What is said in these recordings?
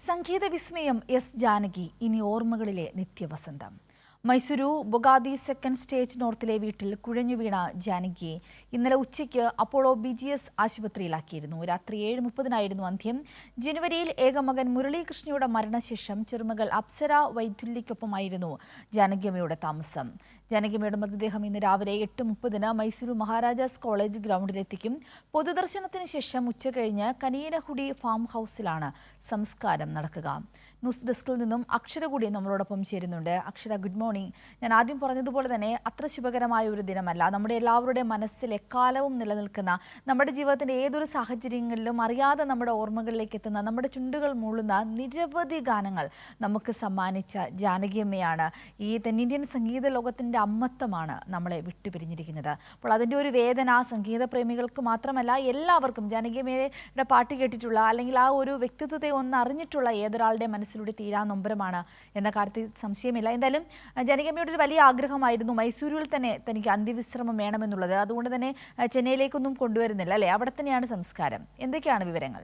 സംഗീത വിസ്മയം എസ് ജാനകി ഇനി ഓർമ്മകളിലെ നിത്യവസന്തം. Mysuru ബൊഗാദി second stage നോർത്തിലെ വീട്ടിൽ കുഴഞ്ഞു വീണ ജാനകിയെ ഇന്നലെ ഉച്ചയ്ക്ക് അപ്പോളോ BGS ആശുപത്രിയിലാക്കിയിരുന്നു. രാത്രി 7:30 അന്ത്യം. ജനുവരിയിൽ ഏകമകൻ മുരളീകൃഷ്ണയുടെ മരണശേഷം ചെറുമകൾ അപ്സര വൈദുല്യക്കൊപ്പമായിരുന്നു ജാനകിയമ്മയുടെ താമസം. ജാനകിയമ്മയുടെ മൃതദേഹം ഇന്ന് രാവിലെ 8:30 മൈസൂരു മഹാരാജാസ് കോളേജ് ഗ്രൗണ്ടിലെത്തിക്കും. പൊതുദർശനത്തിന് ശേഷം ഉച്ചകഴിഞ്ഞ് കനീനഹുടി ഫാം ഹൗസിലാണ് സംസ്കാരം നടക്കുക. ന്യൂസ് ഡെസ്കിൽ നിന്നും അക്ഷര കൂടി നമ്മളോടൊപ്പം ചേരുന്നുണ്ട്. അക്ഷര, ഗുഡ് മോർണിംഗ്. ഞാൻ ആദ്യം പറഞ്ഞതുപോലെ തന്നെ അത്ര ശുഭകരമായ ഒരു ദിനമല്ല. നമ്മുടെ എല്ലാവരുടെ മനസ്സിൽ എക്കാലവും നിലനിൽക്കുന്ന, നമ്മുടെ ജീവിതത്തിൻ്റെ ഏതൊരു സാഹചര്യങ്ങളിലും അറിയാതെ നമ്മുടെ ഓർമ്മകളിലേക്ക് എത്തുന്ന, നമ്മുടെ ചുണ്ടുകൾ മൂളുന്ന നിരവധി ഗാനങ്ങൾ നമുക്ക് സമ്മാനിച്ച ജാനകിയമ്മയാണ്. ഈ തെന്നിന്ത്യൻ സംഗീത ലോകത്തിൻ്റെ അമ്മത്തമാണ് നമ്മളെ വിട്ടുപിരിഞ്ഞിരിക്കുന്നത്. അപ്പോൾ അതിൻ്റെ ഒരു വേദന സംഗീത പ്രേമികൾക്ക് മാത്രമല്ല, എല്ലാവർക്കും ജാനകിയമ്മയുടെ പാട്ട് കേട്ടിട്ടുള്ള അല്ലെങ്കിൽ ആ ഒരു വ്യക്തിത്വത്തെ ഒന്ന് അറിഞ്ഞിട്ടുള്ള ഏതൊരാളുടെ മനസ്സിലൂടെ തീരാ നൊമ്പരമാണ് എന്ന കാര്യത്തിൽ സംശയമില്ല. എന്തായാലും ജാനകിയമ്മയുടെ ഒരു വലിയ ആഗ്രഹമായിരുന്നു മൈസൂരിൽ തന്നെ തനിക്ക് അന്ത്യവിശ്രമം വേണമെന്നുള്ളത്. അതുകൊണ്ട് തന്നെ ചെന്നൈയിലേക്കൊന്നും കൊണ്ടുവരുന്നില്ല, അല്ലേ? അവിടെ തന്നെയാണ് സംസ്കാരം. എന്തൊക്കെയാണ് വിവരങ്ങൾ?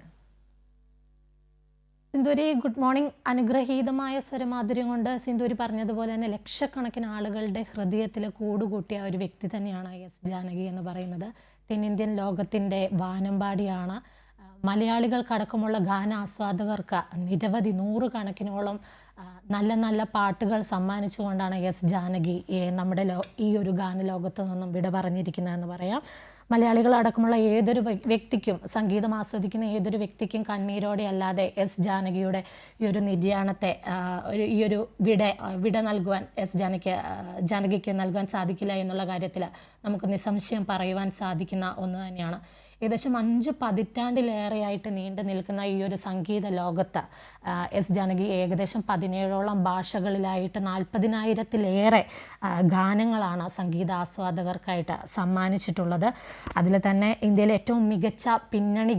Sindhuri, good morning. അനുഗ്രഹീതമായ സ്വരമാധുര്യം കൊണ്ട് സിന്ധൂരി പറഞ്ഞതുപോലെ തന്നെ ലക്ഷക്കണക്കിന് ആളുകളുടെ ഹൃദയത്തിൽ കൂടുകൂട്ടിയ ഒരു വ്യക്തി തന്നെയാണ് എസ് ജാനകി എന്ന് പറയുന്നത്. തെന്നിന്ത്യൻ ലോകത്തിൻ്റെ വാനമ്പാടിയാണ്. മലയാളികൾക്കടക്കമുള്ള ഗാനാസ്വാദകർക്ക് നിരവധി നൂറുകണക്കിനോളം നല്ല നല്ല പാട്ടുകൾ സമ്മാനിച്ചുകൊണ്ടാണ് എസ് ജാനകി നമ്മുടെ ഈ ഒരു ഗാനലോകത്ത് നിന്നും വിട പറഞ്ഞിരിക്കുന്നതെന്ന് പറയാം. മലയാളികളടക്കമുള്ള ഏതൊരു വ്യക്തിക്കും, സംഗീതം ആസ്വദിക്കുന്ന ഏതൊരു വ്യക്തിക്കും കണ്ണീരോടെ അല്ലാതെ എസ് ജാനകിയുടെ ഈ ഒരു നിര്യാണത്തെ, ഈ ഒരു വിട നൽകുവാൻ ജാനകിക്ക് നൽകാൻ സാധിക്കില്ല എന്നുള്ള കാര്യത്തിൽ നമുക്ക് നിസ്സംശയം പറയുവാൻ സാധിക്കുന്ന ഒന്ന് തന്നെയാണ്. ഏകദേശം 5 പതിറ്റാണ്ടിലേറെയായിട്ട് നീണ്ടു നിൽക്കുന്ന ഈ ഒരു സംഗീത ലോകത്ത് എസ് ജാനകി ഏകദേശം 17ഓളം ഭാഷകളിലായിട്ട് 40,000-ലേറെ ഗാനങ്ങളാണ് സംഗീത ആസ്വാദകർക്കായിട്ട് സമ്മാനിച്ചിട്ടുള്ളത്. അതിൽ തന്നെ ഇന്ത്യയിലെ ഏറ്റവും മികച്ച പിന്നണി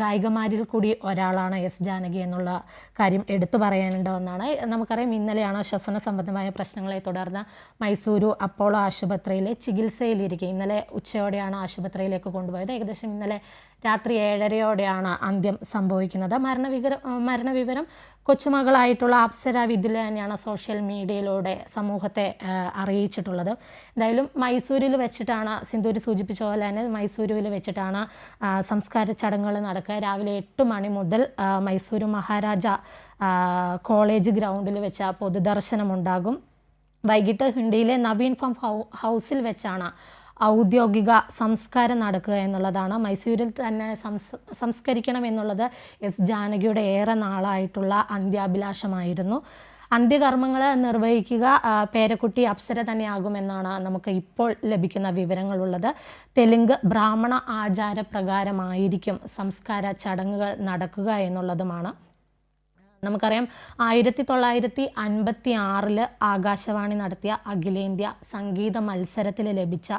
ഗായികമാരിൽ കൂടി ഒരാളാണ് എസ് ജാനകി എന്നുള്ള കാര്യം എടുത്തു പറയാനുണ്ട് ഒന്നാണ്. നമുക്കറിയാം, ഇന്നലെയാണ് ശ്വസന സംബന്ധമായ പ്രശ്നങ്ങളെ തുടർന്ന് മൈസൂരു അപ്പോളോ ആശുപത്രിയിലെ ചികിത്സയിലിരിക്കെ ഇന്നലെ ഉച്ചയോടെയാണ് ആശുപത്രിയിലേക്ക് കൊണ്ടുപോയത്. ഏകദേശം ഇന്നലെ രാത്രി 7:30 അന്ത്യം സംഭവിക്കുന്നത്. മരണവിവരം കൊച്ചുമകളായിട്ടുള്ള അപ്സര വിദ്യുല തന്നെയാണ് സോഷ്യൽ മീഡിയയിലൂടെ സമൂഹത്തെ അറിയിച്ചിട്ടുള്ളത്. എന്തായാലും മൈസൂരിൽ വെച്ചിട്ടാണ്, സിന്ധൂരി സൂചിപ്പിച്ച പോലെ തന്നെ മൈസൂരുവിൽ വെച്ചിട്ടാണ് സംസ്കാര ചടങ്ങുകൾ നടക്കുക. രാവിലെ 8 മണി മുതൽ മൈസൂരു മഹാരാജ കോളേജ് ഗ്രൗണ്ടിൽ വെച്ച പൊതുദർശനമുണ്ടാകും. വൈകിട്ട് ഹിണ്ടിയിലെ നവീൻ ഫാം ഹൗസിൽ വെച്ചാണ് ഔദ്യോഗിക സംസ്കാരം നടക്കുക എന്നുള്ളതാണ്. മൈസൂരിൽ തന്നെ സംസ്കരിക്കണം എന്നുള്ളത് എസ് ജാനകിയുടെ ഏറെ നാളായിട്ടുള്ള അന്ത്യാഭിലാഷമായിരുന്നു. അന്ത്യകർമ്മങ്ങൾ നിർവഹിക്കുക പേരക്കുട്ടി അപ്സര തന്നെയാകുമെന്നാണ് നമുക്ക് ഇപ്പോൾ ലഭിക്കുന്ന വിവരങ്ങളുള്ളത്. തെലുങ്ക് ബ്രാഹ്മണ ആചാരപ്രകാരമായിരിക്കും സംസ്കാര ചടങ്ങുകൾ നടക്കുക എന്നുള്ളതുമാണ്. നമുക്കറിയാം, 1956 ആകാശവാണി നടത്തിയ അഖിലേന്ത്യാ സംഗീത മത്സരത്തിൽ ലഭിച്ച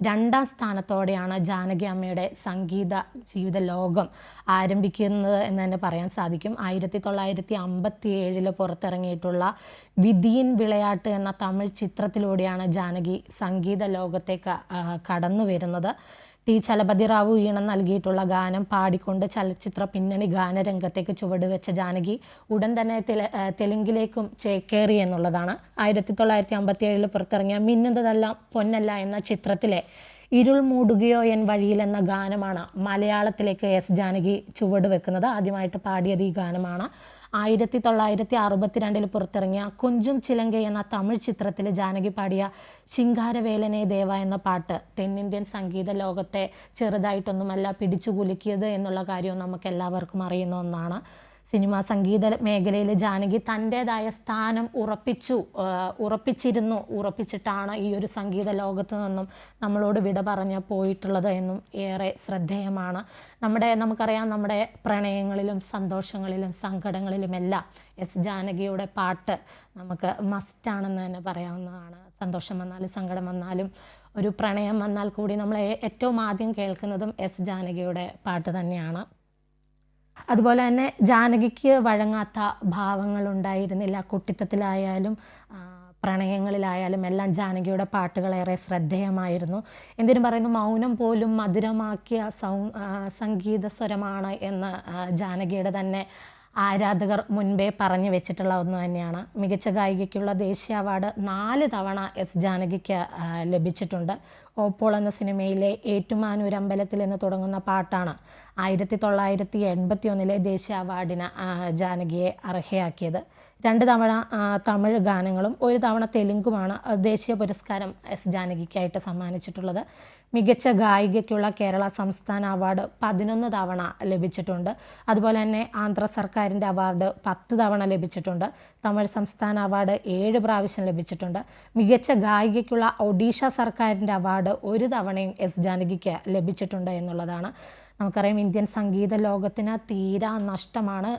2ാം സ്ഥാനത്തോടെയാണ് ജാനകി അമ്മയുടെ സംഗീത ജീവിത ലോകം ആരംഭിക്കുന്നത് എന്ന് തന്നെ പറയാൻ സാധിക്കും. 1957 പുറത്തിറങ്ങിയിട്ടുള്ള വിധിയിൻ വിളയാട്ട് എന്ന തമിഴ് ചിത്രത്തിലൂടെയാണ് ജാനകി സംഗീത ലോകത്തേക്ക് കടന്നു വരുന്നത്. ടി ചലപതി റാവു ഈണം നൽകിയിട്ടുള്ള ഗാനം പാടിക്കൊണ്ട് ചലച്ചിത്ര പിന്നണി ഗാനരംഗത്തേക്ക് ചുവടുവെച്ച ജാനകി ഉടൻ തന്നെ തെലുങ്കിലേക്കും ചേക്കേറി എന്നുള്ളതാണ്. 1957 പുറത്തിറങ്ങിയ മിന്നുന്നതല്ല പൊന്നല്ല എന്ന ചിത്രത്തിലെ ഇരുൾ മൂടുകയോ എൻ വഴിയിൽ എന്ന ഗാനമാണ് മലയാളത്തിലേക്ക് എസ് ജാനകി ചുവടുവെക്കുന്നത്. ആദ്യമായിട്ട് പാടിയത് ഈ ഗാനമാണ്. 1962 പുറത്തിറങ്ങിയ കൊഞ്ചും ചിലങ്ക എന്ന തമിഴ് ചിത്രത്തിൽ ജാനകി പാടിയ ശിങ്കാരവേലനെ ദേവ എന്ന പാട്ട് തെന്നിന്ത്യൻ സംഗീത ലോകത്തെ ചെറുതായിട്ടൊന്നുമല്ല പിടിച്ചുകുലുക്കിയത് എന്നുള്ള കാര്യവും നമുക്ക് എല്ലാവർക്കും അറിയുന്ന ഒന്നാണ്. സിനിമാ സംഗീത മേഖലയിൽ ജാനകി തൻ്റേതായ സ്ഥാനം ഉറപ്പിച്ചിട്ടാണ് ഈ ഒരു സംഗീത ലോകത്തു നിന്നും നമ്മളോട് വിട പറഞ്ഞ് പോയിട്ടുള്ളത് എന്നും ഏറെ ശ്രദ്ധേയമാണ്. നമുക്കറിയാം, നമ്മുടെ പ്രണയങ്ങളിലും സന്തോഷങ്ങളിലും സങ്കടങ്ങളിലുമെല്ലാം എസ് ജാനകിയുടെ പാട്ട് നമുക്ക് മസ്റ്റാണെന്ന് തന്നെ പറയാവുന്നതാണ്. സന്തോഷം വന്നാലും സങ്കടം വന്നാലും ഒരു പ്രണയം വന്നാൽ കൂടി നമ്മൾ ഏറ്റവും ആദ്യം കേൾക്കുന്നതും എസ് ജാനകിയുടെ പാട്ട് തന്നെയാണ്. അതുപോലെ തന്നെ ജാനകിക്ക് വഴങ്ങാത്ത ഭാവങ്ങളുണ്ടായിരുന്നില്ല. കുട്ടിത്തത്തിലായാലും പ്രണയങ്ങളിലായാലും എല്ലാം ജാനകിയുടെ പാട്ടുകളേറെ ശ്രദ്ധേയമായിരുന്നു. എന്തിനും പറയുന്നു, മൗനം പോലും മധുരമാക്കിയ സംഗീത സ്വരമാണ് എന്ന് ജാനകിയുടെ തന്നെ ആരാധകർ മുൻപേ പറഞ്ഞു വെച്ചിട്ടുള്ള ഒന്ന് തന്നെയാണ്. മികച്ച ഗായികയ്ക്കുള്ള ദേശീയ അവാർഡ് 4 തവണ എസ് ജാനകിക്ക് ലഭിച്ചിട്ടുണ്ട്. ഓപ്പോൾ എന്ന സിനിമയിലെ ഏറ്റുമാനൂർ അമ്പലത്തിൽ എന്ന് തുടങ്ങുന്ന പാട്ടാണ് 1981 ദേശീയ അവാർഡിന് ജാനകിയെ അർഹയാക്കിയത്. 2 തവണ തമിഴ് ഗാനങ്ങളും 1 തവണ തെലുങ്കുമാണ് ദേശീയ പുരസ്കാരം എസ് ജാനകിക്കായിട്ട് സമ്മാനിച്ചിട്ടുള്ളത്. മികച്ച ഗായികയ്ക്കുള്ള കേരള സംസ്ഥാന അവാർഡ് 11 തവണ ലഭിച്ചിട്ടുണ്ട്. അതുപോലെ തന്നെ ആന്ധ്ര സർക്കാരിൻ്റെ അവാർഡ് 10 തവണ ലഭിച്ചിട്ടുണ്ട്. തമിഴ് സംസ്ഥാന അവാർഡ് 7 പ്രാവശ്യം ലഭിച്ചിട്ടുണ്ട്. മികച്ച ഗായികയ്ക്കുള്ള ഒഡീഷ സർക്കാരിൻ്റെ അവാർഡ് 1 തവണയും എസ് ജാനകിക്ക് ലഭിച്ചിട്ടുണ്ട് എന്നുള്ളതാണ്. നമുക്കറിയാം, ഇന്ത്യൻ സംഗീത ലോകത്തിന് തീരാ നഷ്ടമാണ്.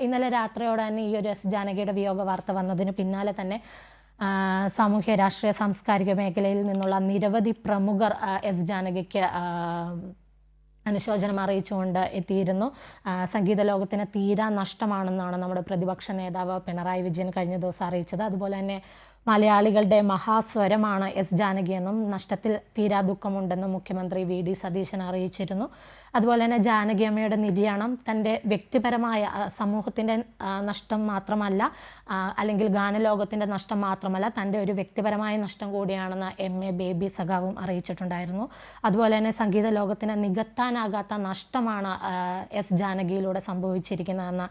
ഇന്നലെ രാത്രിയോടെ തന്നെ ഈ ഒരു എസ് ജാനകിയുടെ വിയോഗ വാർത്ത വന്നതിന് പിന്നാലെ തന്നെ സാമൂഹ്യ രാഷ്ട്രീയ സാംസ്കാരിക മേഖലയിൽ നിന്നുള്ള നിരവധി പ്രമുഖർ എസ് ജാനകിക്ക് അനുശോചനം അറിയിച്ചുകൊണ്ട് എത്തിയിരുന്നു. സംഗീത ലോകത്തിന് തീരാ നഷ്ടമാണെന്നാണ് നമ്മുടെ പ്രതിപക്ഷ നേതാവ് പിണറായി വിജയൻ കഴിഞ്ഞ ദിവസം അറിയിച്ചത്. അതുപോലെ തന്നെ മലയാളികളുടെ മഹാസ്വരമാണ് എസ് ജാനകി എന്നും നഷ്ടത്തിൽ തീരാ ദുഃഖമുണ്ടെന്നും മുഖ്യമന്ത്രി വി.ഡി. സതീശൻ അറിയിച്ചിരുന്നു. അതുപോലെ തന്നെ ജാനകി അമ്മയുടെ നിര്യാണം തൻ്റെ വ്യക്തിപരമായ സമൂഹത്തിൻ്റെ നഷ്ടം മാത്രമല്ല, അല്ലെങ്കിൽ ഗാനലോകത്തിൻ്റെ നഷ്ടം മാത്രമല്ല, തൻ്റെ ഒരു വ്യക്തിപരമായ നഷ്ടം കൂടിയാണെന്ന് MA ബേബി സഖാവും അറിയിച്ചിട്ടുണ്ടായിരുന്നു. അതുപോലെ തന്നെ സംഗീത ലോകത്തിന് നികത്താനാകാത്ത നഷ്ടമാണ് എസ് ജാനകിയിലൂടെ സംഭവിച്ചിരിക്കുന്നതെന്ന്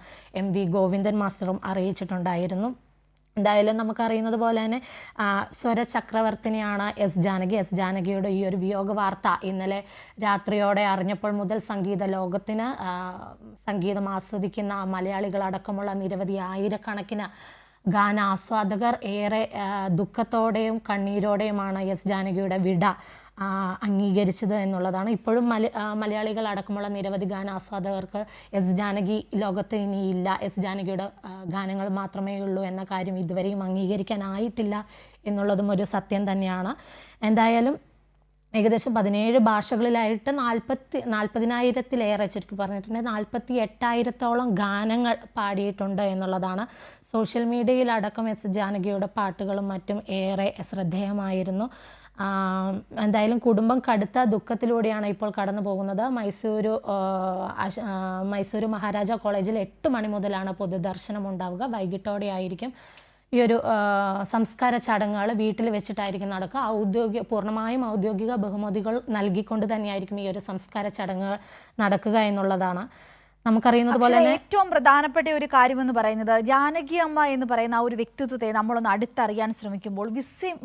MV ഗോവിന്ദൻ മാസ്റ്ററും അറിയിച്ചിട്ടുണ്ടായിരുന്നു. എന്തായാലും നമുക്കറിയുന്നത് പോലെ തന്നെ സ്വരചക്രവർത്തിനിയാണ് എസ് ജാനകി. എസ് ജാനകിയുടെ ഈ ഒരു വിയോഗ വാർത്ത ഇന്നലെ രാത്രിയോടെ അറിഞ്ഞപ്പോൾ മുതൽ സംഗീത ലോകത്തിന്, സംഗീതം ആസ്വദിക്കുന്ന മലയാളികളടക്കമുള്ള നിരവധി ആയിരക്കണക്കിന് ഗാനാസ്വാദകർ ഏറെ ദുഃഖത്തോടെയും കണ്ണീരോടെയുമാണ് എസ് ജാനകിയുടെ വിട അംഗീകരിച്ചത് എന്നുള്ളതാണ്. ഇപ്പോഴും മലയാളികൾ അടക്കമുള്ള നിരവധി ഗാനാസ്വാദകർക്ക് എസ് ജാനകി ലോകത്ത് ഇനിയില്ല, എസ് ജാനകിയുടെ ഗാനങ്ങൾ മാത്രമേ ഉള്ളൂ എന്ന കാര്യം ഇതുവരെയും അംഗീകരിക്കാനായിട്ടില്ല എന്നുള്ളതും ഒരു സത്യം തന്നെയാണ്. എന്തായാലും ഏകദേശം 17 ഭാഷകളിലായിട്ട് 40,000-ലേറെ, ചുരുക്കി പറഞ്ഞിട്ടുണ്ടെങ്കിൽ 48,000-ഓളം ഗാനങ്ങൾ പാടിയിട്ടുണ്ട് എന്നുള്ളതാണ്. സോഷ്യൽ മീഡിയയിലടക്കം എസ് ജാനകിയുടെ പാട്ടുകളും മറ്റും ഏറെ ശ്രദ്ധേയമായിരുന്നു. എന്തായാലും കുടുംബം കടുത്ത ദുഃഖത്തിലൂടെയാണ് ഇപ്പോൾ കടന്നു പോകുന്നത്. മൈസൂരു മഹാരാജ കോളേജിൽ 8 മണി മുതലാണ് പൊതുദർശനം ഉണ്ടാവുക. വൈകിട്ടോടെ ആയിരിക്കും ഈ ഒരു സംസ്കാര ചടങ്ങുകൾ വീട്ടിൽ വെച്ചിട്ടായിരിക്കും നടക്കുക. പൂർണ്ണമായും ഔദ്യോഗിക ബഹുമതികൾ നൽകിക്കൊണ്ട് തന്നെയായിരിക്കും ഈ ഒരു സംസ്കാര ചടങ്ങുകൾ നടക്കുക എന്നുള്ളതാണ്. നമുക്കറിയുന്നത് പോലെ തന്നെ ഏറ്റവും പ്രധാനപ്പെട്ട ഒരു കാര്യമെന്ന് പറയുന്നത് ജാനകി അമ്മ എന്ന് പറയുന്ന ആ ഒരു വ്യക്തിത്വത്തെ നമ്മളൊന്ന് അടുത്തറിയാൻ ശ്രമിക്കുമ്പോൾ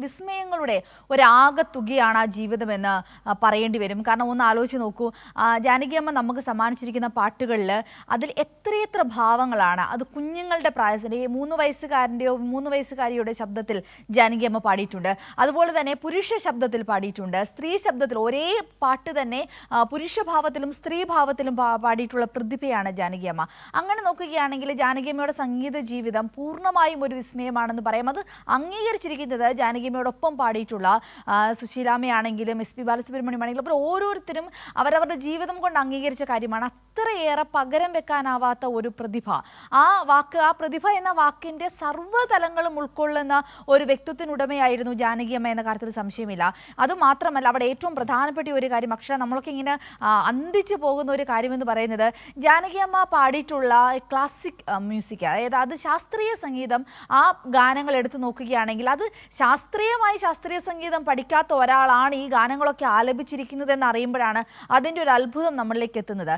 വിസ്മയങ്ങളുടെ ഒരാകത്തുകയാണ് ആ ജീവിതമെന്ന് പറയേണ്ടി വരും. കാരണം ഒന്ന് ആലോചിച്ച് നോക്കൂ, ജാനകി അമ്മ നമുക്ക് സമ്മാനിച്ചിരിക്കുന്ന പാട്ടുകളിൽ അതിൽ എത്രയെത്ര ഭാവങ്ങളാണ്. അത് കുഞ്ഞുങ്ങളുടെ പ്രായത്തിൻ്റെ 3 വയസ്സുകാരൻ്റെയോ 3 വയസ്സുകാരിയുടെ ശബ്ദത്തിൽ ജാനകി അമ്മ പാടിയിട്ടുണ്ട്. അതുപോലെ തന്നെ പുരുഷ ശബ്ദത്തിൽ പാടിയിട്ടുണ്ട്, സ്ത്രീ ശബ്ദത്തിൽ ഒരേ പാട്ട് തന്നെ പുരുഷഭാവത്തിലും സ്ത്രീഭാവത്തിലും പാടിയിട്ടുള്ള പ്രതിഭ ജാനകി അമ്മ. അങ്ങനെ നോക്കുകയാണെങ്കിൽ ജാനകി അമ്മയുടെ സംഗീത ജീവിതം പൂർണ്ണമായും ഒരു വിസ്മയമാണെന്ന് പറയാം. അത് അംഗീകരിച്ചിരിക്കുന്നത് ജാനകി അമ്മയോടൊപ്പം പാടിയിട്ടുള്ള സുശീലാമ്മയാണെങ്കിലും SP ബാലസുബ്രഹ്മണ്യം ആണെങ്കിലും അപ്പോൾ ഓരോരുത്തരും അവരവരുടെ ജീവിതം കൊണ്ട് അംഗീകരിച്ച കാര്യമാണ്. അത്രയേറെ പകരം വെക്കാനാവാത്ത ഒരു പ്രതിഭ. ആ പ്രതിഭ എന്ന വാക്കിൻ്റെ സർവ്വതലങ്ങളും ഉൾക്കൊള്ളുന്ന ഒരു വ്യക്തിത്വത്തിനുടമയായിരുന്നു ജാനകി അമ്മ എന്ന കാര്യത്തിൽ സംശയമില്ല. അതുമാത്രമല്ല, അവിടെ ഏറ്റവും പ്രധാനപ്പെട്ട ഒരു കാര്യം, നമ്മളൊക്കെ ഇങ്ങനെ അന്തിച്ചു പോകുന്ന ഒരു കാര്യമെന്ന് പറയുന്നത് ജാനകി അമ്മ പാടിയിട്ടുള്ള ക്ലാസിക് മ്യൂസിക്, അതായത് അത് ശാസ്ത്രീയ സംഗീതം. ആ ഗാനങ്ങൾ എടുത്തു നോക്കുകയാണെങ്കിൽ അത് ശാസ്ത്രീയ സംഗീതം പഠിക്കാത്ത ഒരാളാണ് ഈ ഗാനങ്ങളൊക്കെ ആലപിച്ചിരിക്കുന്നതെന്ന് അറിയുമ്പോഴാണ് അതിൻ്റെ ഒരു അത്ഭുതം നമ്മളിലേക്ക് എത്തുന്നത്.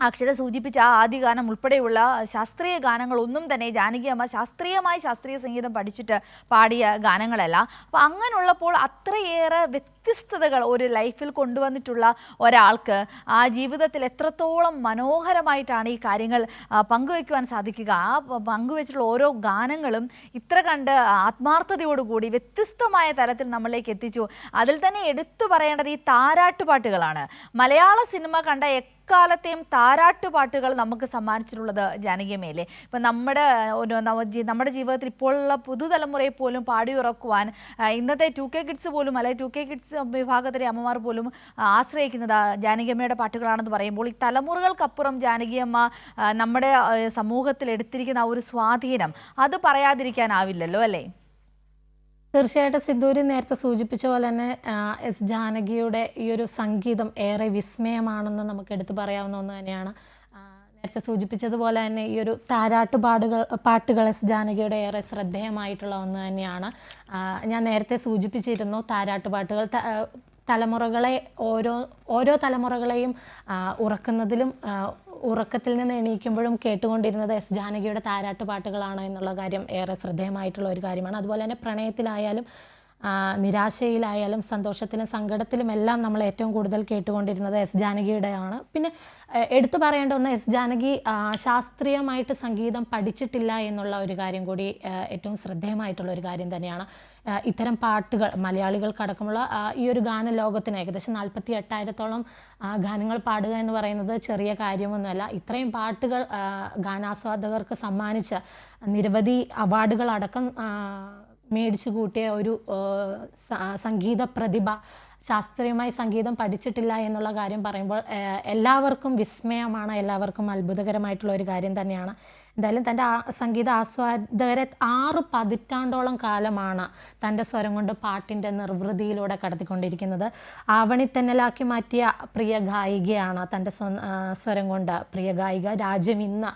അക്ഷര സൂചിപ്പിച്ച ആ ആദ്യ ഗാനം ഉൾപ്പെടെയുള്ള ശാസ്ത്രീയ ഗാനങ്ങളൊന്നും തന്നെ ജാനകി അമ്മ ശാസ്ത്രീയ സംഗീതം പഠിച്ചിട്ട് പാടിയ ഗാനങ്ങളല്ല. അപ്പോൾ അങ്ങനെയുള്ളപ്പോൾ അത്രയേറെ വ്യത്യസ്തതകൾ ഒരു ലൈഫിൽ കൊണ്ടുവന്നിട്ടുള്ള ഒരാൾക്ക് ആ ജീവിതത്തിൽ എത്രത്തോളം മനോഹരമായിട്ടാണ് ഈ കാര്യങ്ങൾ പങ്കുവയ്ക്കുവാൻ സാധിക്കുക. ആ പങ്കുവെച്ചിട്ടുള്ള ഓരോ ഗാനങ്ങളും ഇത്ര കണ്ട് ആത്മാർത്ഥതയോടുകൂടി വ്യത്യസ്തമായ തലത്തിൽ നമ്മളിലേക്ക് എത്തിച്ചു. അതിൽ തന്നെ എടുത്തു പറയേണ്ടത് ഈ താരാട്ടുപാട്ടുകളാണ്. മലയാള സിനിമ കണ്ട എക്കാലത്തെയും താരാട്ടുപാട്ടുകൾ നമുക്ക് സമ്മാനിച്ചിട്ടുള്ളത് ജാനകി അമ്മയല്ലേ. ഇപ്പം നമ്മുടെ ജീവിതത്തിൽ ഇപ്പോഴുള്ള പുതുതലമുറയെ പോലും പാടിയുറക്കുവാൻ ഇന്നത്തെ 2K കിഡ്സ് പോലും, അല്ലെങ്കിൽ 2K കിഡ്സ് വിഭാഗത്തിലെ അമ്മമാർ പോലും ആശ്രയിക്കുന്നത് ജാനകി അമ്മയുടെ പാട്ടുകളാണെന്ന് പറയുമ്പോൾ ഈ തലമുറകൾക്കപ്പുറം ജാനകി അമ്മ നമ്മുടെ സമൂഹത്തിൽ എടുത്തിരിക്കുന്ന ആ ഒരു സ്വാധീനം അത് പറയാതിരിക്കാനാവില്ലല്ലോ അല്ലേ? തീർച്ചയായിട്ടും സിന്ദൂരി നേരത്തെ സൂചിപ്പിച്ച പോലെ തന്നെ എസ് ജാനകിയുടെ ഈ ഒരു സംഗീതം ഏറെ വിസ്മയമാണെന്ന് നമുക്ക് എടുത്തു പറയാവുന്ന ഒന്ന് തന്നെയാണ്. നേരത്തെ സൂചിപ്പിച്ചതുപോലെ തന്നെ ഈ ഒരു പാട്ടുകൾ എസ് ജാനകിയുടെ ഏറെ ശ്രദ്ധേയമായിട്ടുള്ള ഒന്ന് തന്നെയാണ്. ഞാൻ നേരത്തെ സൂചിപ്പിച്ചിരുന്നു താരാട്ടുപാട്ടുകൾ തലമുറകളെ ഓരോ തലമുറകളെയും ഉറക്കത്തിൽ നിന്ന് എണീക്കുമ്പോഴും കേട്ടുകൊണ്ടിരുന്നത് എസ് ജാനകിയുടെ താരാട്ടുപാട്ടുകളാണ് എന്നുള്ള കാര്യം ഏറെ ശ്രദ്ധേയമായിട്ടുള്ള ഒരു കാര്യമാണ്. അതുപോലെ തന്നെ പ്രണയത്തിലായാലും നിരാശയിലായാലും സന്തോഷത്തിലും സങ്കടത്തിലും എല്ലാം നമ്മൾ ഏറ്റവും കൂടുതൽ കേട്ടുകൊണ്ടിരുന്നത് എസ് ജാനകിയുടെയാണ്. പിന്നെ എടുത്തു പറയേണ്ട ഒന്ന്, എസ് ജാനകി ശാസ്ത്രീയമായിട്ട് സംഗീതം പഠിച്ചിട്ടില്ല എന്നുള്ള ഒരു കാര്യം കൂടി ഏറ്റവും ശ്രദ്ധേയമായിട്ടുള്ള ഒരു കാര്യം തന്നെയാണ്. ഇത്തരം പാട്ടുകൾ മലയാളികൾക്കടക്കമുള്ള ഈ ഒരു ഗാന ലോകത്തിന് ഏകദേശം 48,000-ഓളം ഗാനങ്ങൾ പാടുക എന്ന് പറയുന്നത് ചെറിയ കാര്യമൊന്നുമല്ല. ഇത്രയും പാട്ടുകൾ ഗാനാസ്വാദകർക്ക് സമ്മാനിച്ച നിരവധി അവാർഡുകൾ അടക്കം മേടിച്ചു കൂട്ടിയ ഒരു സംഗീത പ്രതിഭ ശാസ്ത്രീയമായി സംഗീതം പഠിച്ചിട്ടില്ല എന്നുള്ള കാര്യം പറയുമ്പോൾ എല്ലാവർക്കും വിസ്മയമാണ്, എല്ലാവർക്കും അത്ഭുതകരമായിട്ടുള്ള ഒരു കാര്യം തന്നെയാണ്. എന്തായാലും തൻ്റെ സംഗീത ആസ്വാദകരെ 6 പതിറ്റാണ്ടോളം കാലമാണ് തൻ്റെ സ്വരം കൊണ്ട് പാട്ടിൻ്റെ നിർവൃതിയിലൂടെ കടത്തിക്കൊണ്ടിരിക്കുന്നത്. ആവണിത്തെന്നലാക്കി മാറ്റിയ പ്രിയ ഗായികയാണ് തൻ്റെ സ്വരം കൊണ്ട്. പ്രിയ ഗായിക രാജ്യം ഇന്ന്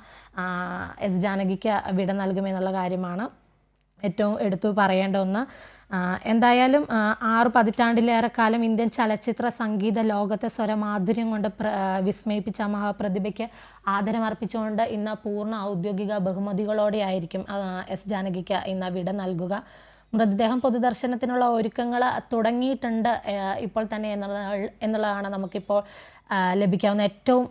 എസ് ജാനകിക്ക് വിട നൽകുമെന്നുള്ള കാര്യമാണ് ഏറ്റവും എടുത്തു പറയേണ്ട ഒന്ന്. എന്തായാലും 6 പതിറ്റാണ്ടിലേറെ കാലം ഇന്ത്യൻ ചലച്ചിത്ര സംഗീത ലോകത്തെ സ്വരമാധുര്യം കൊണ്ട് വിസ്മയിപ്പിച്ച മഹാപ്രതിഭയ്ക്ക് ആദരമർപ്പിച്ചുകൊണ്ട് ഇന്ന് പൂർണ്ണ ഔദ്യോഗിക ബഹുമതികളോടെയായിരിക്കും എസ് ജാനകിക്ക് ഇന്ന് വിട നൽകുക. മൃതദേഹം പൊതുദർശനത്തിനുള്ള ഒരുക്കങ്ങൾ തുടങ്ങിയിട്ടുണ്ട് ഇപ്പോൾ തന്നെ എന്നുള്ളതാണ് നമുക്കിപ്പോൾ ലഭിക്കാവുന്ന ഏറ്റവും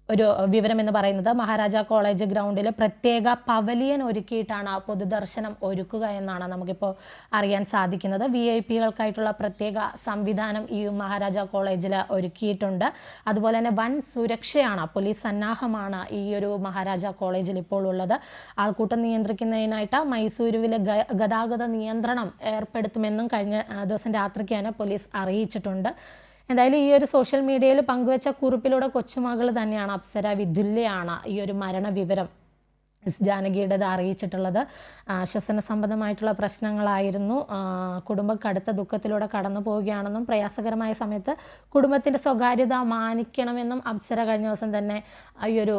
ഒരു വിവരം എന്ന് പറയുന്നത്. മഹാരാജ കോളേജ് ഗ്രൗണ്ടിൽ പ്രത്യേക പവലിയൻ ഒരുക്കിയിട്ടാണ് പൊതുദർശനം ഒരുക്കുക എന്നാണ് നമുക്കിപ്പോൾ അറിയാൻ സാധിക്കുന്നത്. VIP-കൾക്കായിട്ടുള്ള പ്രത്യേക സംവിധാനം ഈ മഹാരാജ കോളേജിൽ ഒരുക്കിയിട്ടുണ്ട്. അതുപോലെ തന്നെ വൻ സുരക്ഷയാണ്, പോലീസ് സന്നാഹമാണ് ഈ ഒരു മഹാരാജ കോളേജിൽ ഇപ്പോൾ ഉള്ളത്. ആൾക്കൂട്ടം നിയന്ത്രിക്കുന്നതിനായിട്ട് മൈസൂരുവിൽ ഗതാഗത നിയന്ത്രണം ഏർപ്പെടുത്തുമെന്നും കഴിഞ്ഞ ദിവസം രാത്രിക്ക് തന്നെ പോലീസ് അറിയിച്ചിട്ടുണ്ട്. എന്തായാലും ഈ ഒരു സോഷ്യൽ മീഡിയയിൽ പങ്കുവെച്ച കുറിപ്പിലൂടെ കൊച്ചുമകൾ തന്നെയാണ് അപ്സര വിദുല്ലയാണ് ഈ ഒരു മരണവിവരം എസ് ജാനകിയുടേത് അറിയിച്ചിട്ടുള്ളത്. ശ്വസന സംബന്ധമായിട്ടുള്ള പ്രശ്നങ്ങളായിരുന്നു. കുടുംബം കടുത്ത ദുഃഖത്തിലൂടെ കടന്നു പോവുകയാണെന്നും പ്രയാസകരമായ സമയത്ത് കുടുംബത്തിൻ്റെ സ്വകാര്യത മാനിക്കണമെന്നും അപ്സര കഴിഞ്ഞ ദിവസം തന്നെ ഈ ഒരു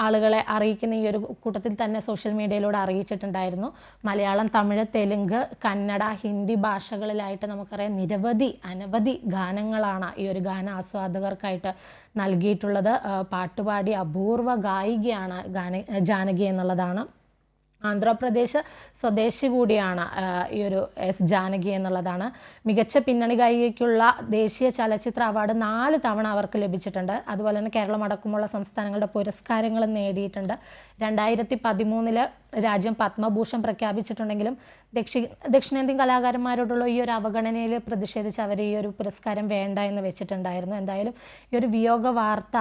ആളുകളെ അറിയിക്കുന്ന ഈ ഒരു കൂട്ടത്തിൽ തന്നെ സോഷ്യൽ മീഡിയയിലൂടെ അറിയിച്ചിട്ടുണ്ടായിരുന്നു. മലയാളം, തമിഴ്, തെലുങ്ക്, കന്നഡ, ഹിന്ദി ഭാഷകളിലായിട്ട് നമുക്കറിയാം അനവധി ഗാനങ്ങളാണ് ഈ ഒരു ഗാന ആസ്വാദകർക്കായിട്ട് നൽകിയിട്ടുള്ളത്. പാട്ടുപാടി അപൂർവ ഗായികയാണ് ജാനകി എന്നുള്ളതാണ്. ആന്ധ്രാപ്രദേശ് സ്വദേശി കൂടിയാണ് ഈ ഒരു എസ് ജാനകി എന്നുള്ളതാണ്. മികച്ച പിന്നണി ഗായികയ്ക്കുള്ള ദേശീയ ചലച്ചിത്ര അവാർഡ് 4 തവണ അവർക്ക് ലഭിച്ചിട്ടുണ്ട്. അതുപോലെ തന്നെ കേരളം അടക്കമുള്ള സംസ്ഥാനങ്ങളുടെ പുരസ്കാരങ്ങൾ നേടിയിട്ടുണ്ട്. 2013 രാജ്യം പത്മഭൂഷൺ പ്രഖ്യാപിച്ചിട്ടുണ്ടെങ്കിലും ദക്ഷിണേന്ത്യൻ കലാകാരന്മാരോടുള്ള ഈ ഒരു അവഗണനയിൽ പ്രതിഷേധിച്ച് അവർ ഈ ഒരു പുരസ്കാരം വേണ്ട എന്ന് വെച്ചിട്ടുണ്ടായിരുന്നു. എന്തായാലും ഈ ഒരു വിയോഗ വാർത്ത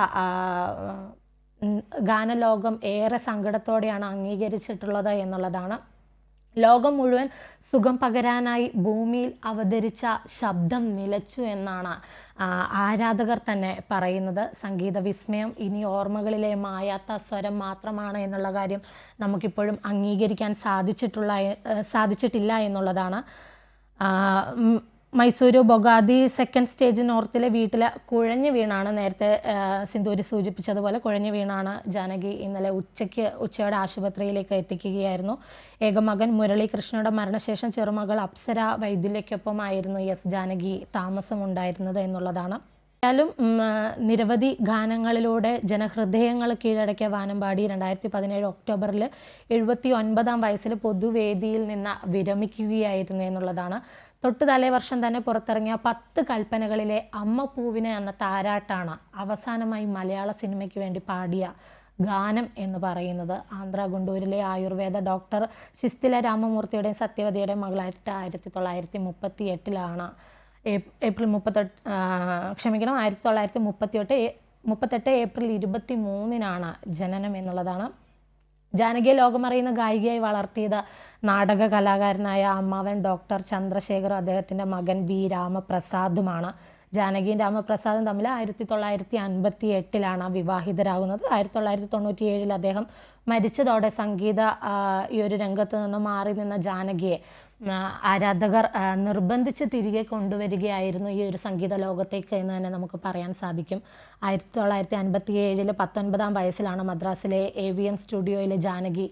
ഗാനലോകം ഏറെ സങ്കടത്തോടെയാണ് അംഗീകരിച്ചിട്ടുള്ളത് എന്നുള്ളതാണ്. ലോകം മുഴുവൻ സുഖം പകരാനായി ഭൂമിയിൽ അവതരിച്ച ശബ്ദം നിലച്ചു എന്നാണ് ആരാധകർ തന്നെ പറയുന്നത്. സംഗീത വിസ്മയം ഇനി ഓർമ്മകളിലെ മായാത്ത സ്വരം മാത്രമാണ് എന്നുള്ള കാര്യം നമുക്കിപ്പോഴും അംഗീകരിക്കാൻ സാധിച്ചിട്ടില്ല എന്നുള്ളതാണ്. മൈസൂരു ബൊഗാദി സെക്കൻഡ് സ്റ്റേജ് നോർത്തിലെ വീട്ടിൽ കുഴഞ്ഞു വീണാണ്, നേരത്തെ സിന്ധൂരി സൂചിപ്പിച്ചതുപോലെ കുഴഞ്ഞു വീണാണ് ജാനകി ഇന്നലെ ഉച്ചയോടെ ആശുപത്രിയിലേക്ക് എത്തിക്കുകയായിരുന്നു. ഏകമകൻ മുരളീകൃഷ്ണയുടെ മരണശേഷം ചെറുമകൾ അപ്സര വൈദ്യുല്യക്കൊപ്പമായിരുന്നു എസ് ജാനകി താമസമുണ്ടായിരുന്നത് എന്നുള്ളതാണ്. ാലും നിരവധി ഗാനങ്ങളിലൂടെ ജനഹൃദയങ്ങൾ കീഴടക്കിയ വാനമ്പാടി 2017 ഒക്ടോബറിൽ 79-ാം വയസ്സിൽ പൊതുവേദിയിൽ നിന്ന് വിരമിക്കുകയായിരുന്നു എന്നുള്ളതാണ്. തൊട്ടു തലേ വർഷം തന്നെ പുറത്തിറങ്ങിയ 10 കൽപ്പനകളിലെ അമ്മ പൂവിനെ എന്ന താരാട്ടാണ് അവസാനമായി മലയാള സിനിമയ്ക്ക് വേണ്ടി പാടിയ ഗാനം എന്ന് പറയുന്നത്. ആന്ധ്ര ഗുണ്ടൂരിലെ ആയുർവേദ ഡോക്ടർ ശിസ്തില രാമമൂർത്തിയുടെയും സത്യവതിയുടെയും മകളായിട്ട് 1938 ഏപ്രിൽ 1938 ഏപ്രിൽ 23 ജനനം എന്നുള്ളതാണ്. ജാനകിയെ ലോകമറിയുന്ന ഗായികയായി വളർത്തിയത് നാടക കലാകാരനായ അമ്മാവൻ ഡോക്ടർ ചന്ദ്രശേഖറും അദ്ദേഹത്തിൻ്റെ മകൻ വി രാമപ്രസാദുമാണ്. ജാനകിയും രാമപ്രസാദും തമ്മിൽ 1958 വിവാഹിതരാകുന്നത്. 1997 അദ്ദേഹം മരിച്ചതോടെ സംഗീത ഈ ഒരു രംഗത്ത് നിന്ന് മാറി നിന്ന ജാനകിയെ ആരാധകർ നിർബന്ധിച്ച് തിരികെ കൊണ്ടുവരികയായിരുന്നു ഈ ഒരു സംഗീത ലോകത്തേക്ക് എന്ന് തന്നെ നമുക്ക് പറയാൻ സാധിക്കും. 1957 19-ാം വയസ്സിലാണ് മദ്രാസിലെ AVN സ്റ്റുഡിയോയിൽ ജാനകി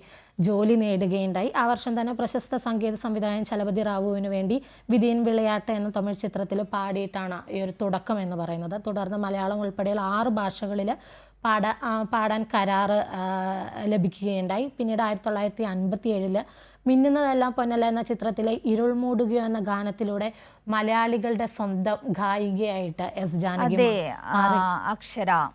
ജോലി നേടുകയുണ്ടായി. ആ വർഷം തന്നെ പ്രശസ്ത സംഗീത സംവിധായകൻ ചലപതി റാവുവിന് വേണ്ടി വിധിയൻ വിളയാട്ട് എന്ന തമിഴ് ചിത്രത്തിൽ പാടിയിട്ടാണ് ഈ ഒരു തുടക്കം എന്ന് പറയുന്നത്. തുടർന്ന് മലയാളം ഉൾപ്പെടെയുള്ള 6 ഭാഷകളിൽ പാടാൻ കരാറ് ലഭിക്കുകയുണ്ടായി. പിന്നീട് 1957 മിന്നുന്നതെല്ലാം പൊന്നല്ല എന്ന ചിത്രത്തിലെ ഇരുൾ മൂടുകയോ എന്ന ഗാനത്തിലൂടെ മലയാളികളുടെ സ്വന്തം ഗായികയായിട്ട് എസ് ജാനകി അക്ഷര